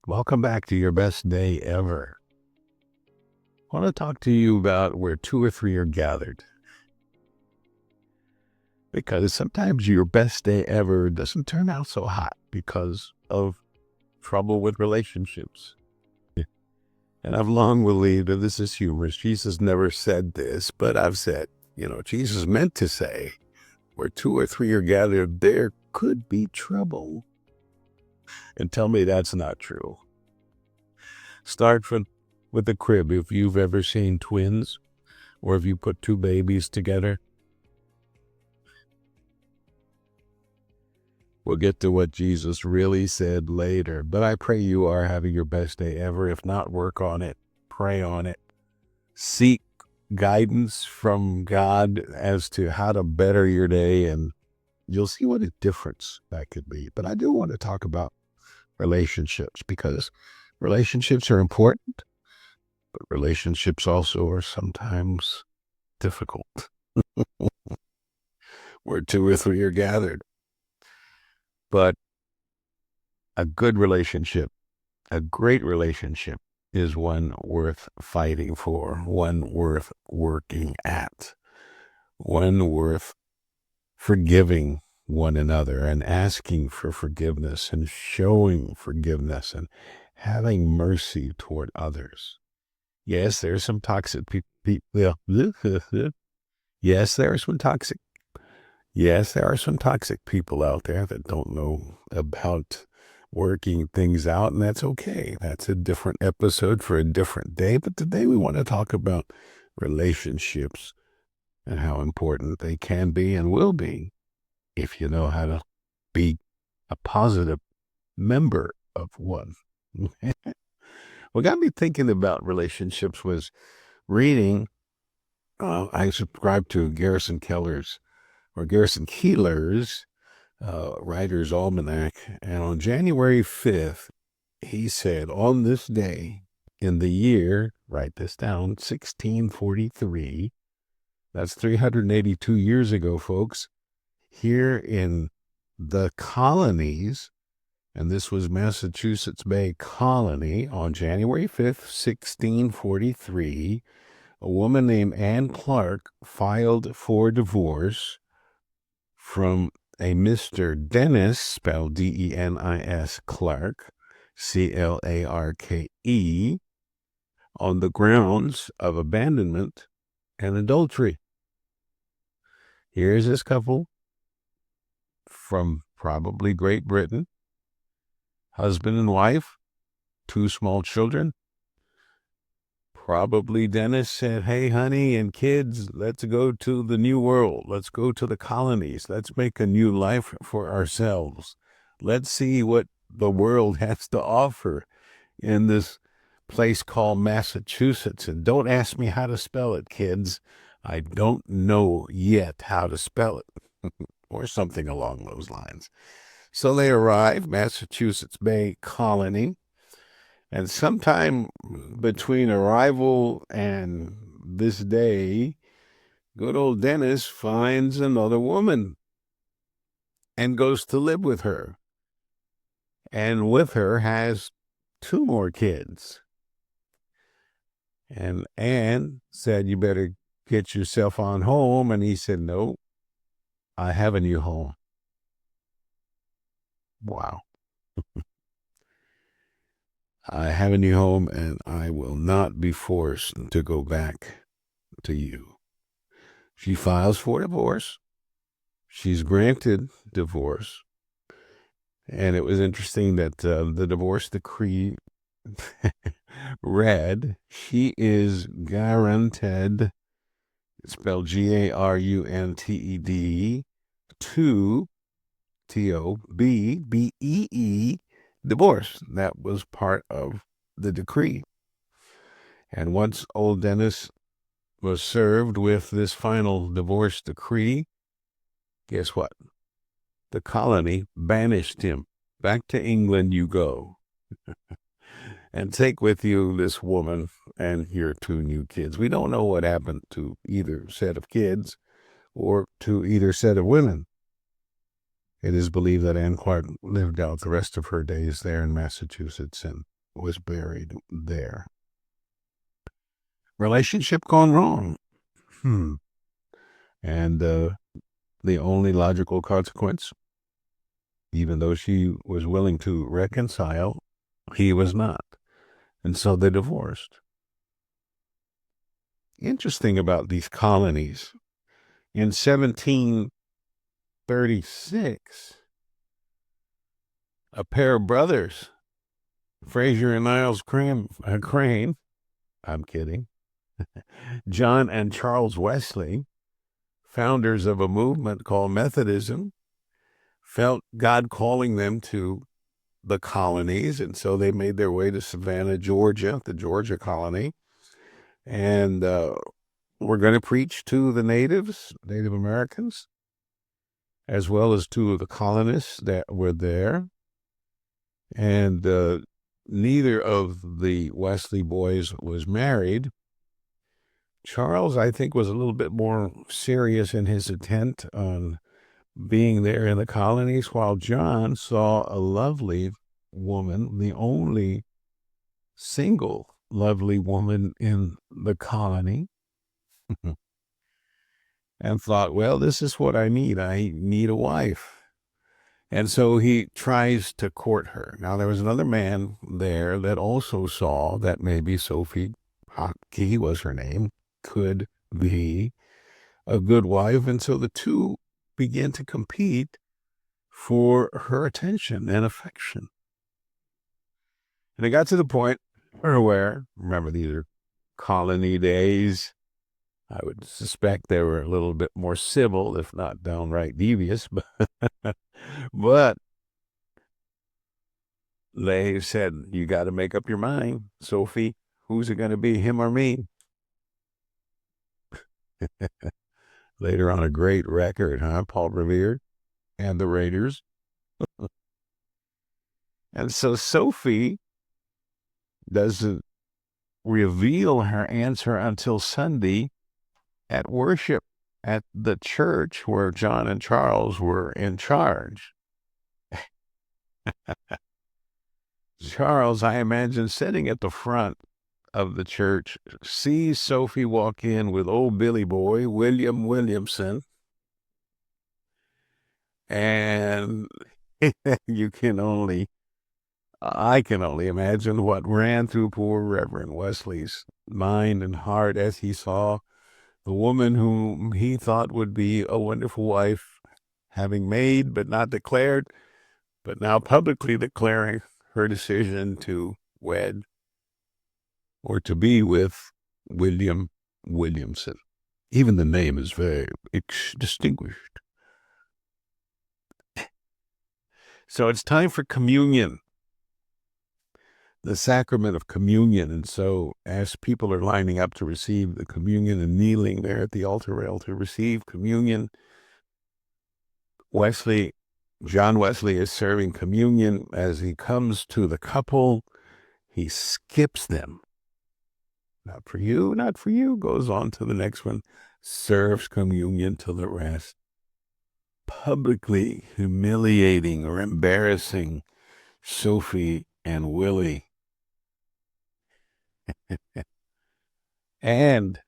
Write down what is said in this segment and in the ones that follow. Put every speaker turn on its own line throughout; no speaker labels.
Welcome back to your best day ever. I want to talk to you about where two or three are gathered. Because sometimes your best day ever doesn't turn out so hot because of trouble with relationships. And I've long believed that this is humorous. Jesus never said this, but I've said, Jesus meant to say, where two or three are gathered, there could be trouble. And tell me that's not true. Start with the crib. If you've ever seen twins, or if you put two babies together, we'll get to what Jesus really said later. But I pray you are having your best day ever. If not, work on it. Pray on it. Seek guidance from God as to how to better your day, and you'll see what a difference that could be. But I do want to talk about relationships because relationships are important, but relationships also are sometimes difficult. Where two or three are gathered. But a good relationship, a great relationship, is one worth fighting for, one worth working at, one worth forgiving one another and asking for forgiveness and showing forgiveness and having mercy toward others. Yes, there's some toxic people. Yes, there are some toxic. Yes, there are some toxic people out there that don't know about working things out, and that's okay. That's a different episode for a different day. But today we want to talk about relationships and how important they can be and will be if you know how to be a positive member of one. What got me thinking about relationships was reading. I subscribe to Garrison Keillor's Writer's Almanac, and on January 5th, he said, on this day in the year, write this down, 1643, that's 382 years ago, folks, here in the colonies, and this was Massachusetts Bay Colony, on January 5th, 1643, a woman named Anne Clark filed for divorce from a Mr. Dennis, spelled Denis, Clark, Clarke, on the grounds of abandonment and adultery. Here's this couple from probably Great Britain, husband and wife, two small children. Probably Dennis said, hey, honey and kids, let's go to the new world. Let's go to the colonies. Let's make a new life for ourselves. Let's see what the world has to offer in this place called Massachusetts. And don't ask me how to spell it, kids. I don't know yet how to spell it, or something along those lines. So they arrive, Massachusetts Bay Colony. And sometime between arrival and this day, good old Dennis finds another woman and goes to live with her. And with her has two more kids. And Anne said, you better get yourself on home. And he said, no, I have a new home. Wow. I have a new home, and I will not be forced to go back to you. She files for divorce. She's granted divorce. And it was interesting that the divorce decree read, she is guaranteed, spelled Garunted, to Tobee, divorce. That was part of the decree. And once old Dennis was served with this final divorce decree, guess what? The colony banished him. Back to England you go. And take with you this woman and your two new kids. We don't know what happened to either set of kids or to either set of women. It is believed that Anne Clark lived out the rest of her days there in Massachusetts, and was buried there. Relationship gone wrong. And the only logical consequence, even though she was willing to reconcile, he was not. And so they divorced. Interesting about these colonies. In 1736, a pair of brothers, Fraser and Niles Crane, I'm kidding, John and Charles Wesley, founders of a movement called Methodism, felt God calling them to the colonies, and so they made their way to Savannah, Georgia, the Georgia colony, and we're going to preach to the natives, Native Americans, as well as to the colonists that were there. And neither of the Wesley boys was married. Charles, I think, was a little bit more serious in his intent on being there in the colonies, while John saw a lovely woman, the only single lovely woman in the colony, and thought, well, this is what I need. I need a wife. And so he tries to court her. Now, there was another man there that also saw that maybe Sophie Hockey was her name, could be a good wife. And so the two began to compete for her attention and affection. And it got to the point where, remember, these are colony days. I would suspect they were a little bit more civil, if not downright devious, but they said, you got to make up your mind, Sophie, who's it going to be, him or me? Later on, a great record, huh? Paul Revere and the Raiders. And so Sophie doesn't reveal her answer until Sunday at worship at the church where John and Charles were in charge. Charles, I imagine, sitting at the front of the church, sees Sophie walk in with old Billy Boy, William Williamson, and I can only imagine what ran through poor Reverend Wesley's mind and heart as he saw the woman whom he thought would be a wonderful wife, having made but not declared, but now publicly declaring her decision to wed or to be with William Williamson. Even the name is very distinguished. So it's time for communion, the sacrament of communion. And so as people are lining up to receive the communion and kneeling there at the altar rail to receive communion, John Wesley is serving communion. As he comes to the couple, he skips them. Not for you, not for you, goes on to the next one, serves communion to the rest, publicly humiliating or embarrassing Sophie and Willie. And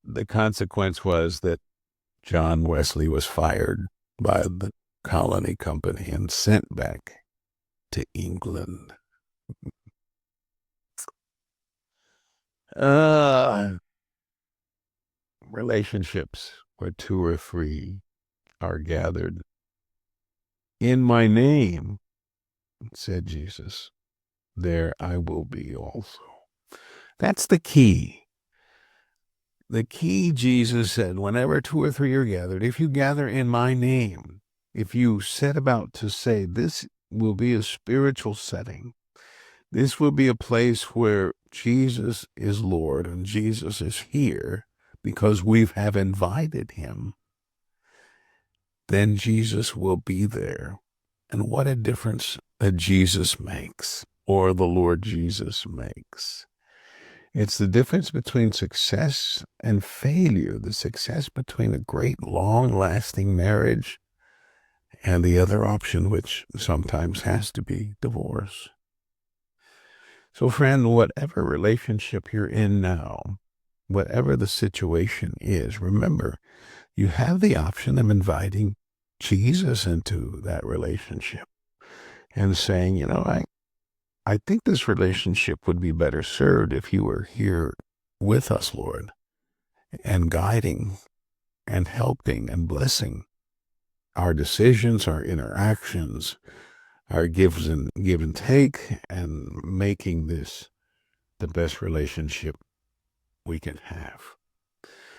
the consequence was that John Wesley was fired by the colony company and sent back to England. Relationships where two or three are gathered in my name, said Jesus, there I will be also. That's the key. The key, Jesus said, whenever two or three are gathered, if you gather in my name, if you set about to say, this will be a spiritual setting, this will be a place where Jesus is Lord and Jesus is here because we have invited him, then Jesus will be there. And what a difference that Jesus makes, or the Lord Jesus makes. It's the difference between success and failure, the success between a great, long-lasting marriage and the other option, which sometimes has to be divorce. So, friend, whatever relationship you're in now, whatever the situation is, remember, you have the option of inviting Jesus into that relationship and saying, I think this relationship would be better served if you were here with us, Lord, and guiding and helping and blessing our decisions, our interactions, our give and take, and making this the best relationship we can have.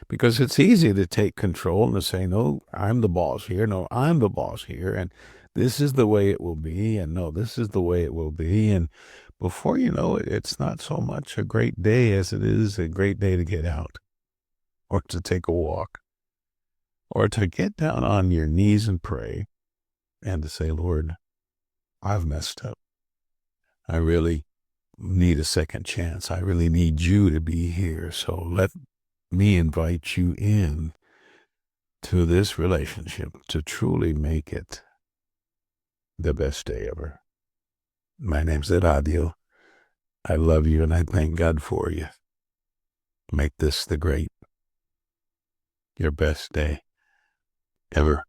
Because it's easy to take control and to say, no, I'm the boss here. No, I'm the boss here. And this is the way it will be. And no, this is the way it will be. And before you know it, it's not so much a great day as it is a great day to get out or to take a walk or to get down on your knees and pray and to say, Lord, I've messed up. I really need a second chance. I really need you to be here. So let me invite you in to this relationship to truly make it the best day ever. My name's Eladio. I love you and I thank God for you. Make this your best day ever.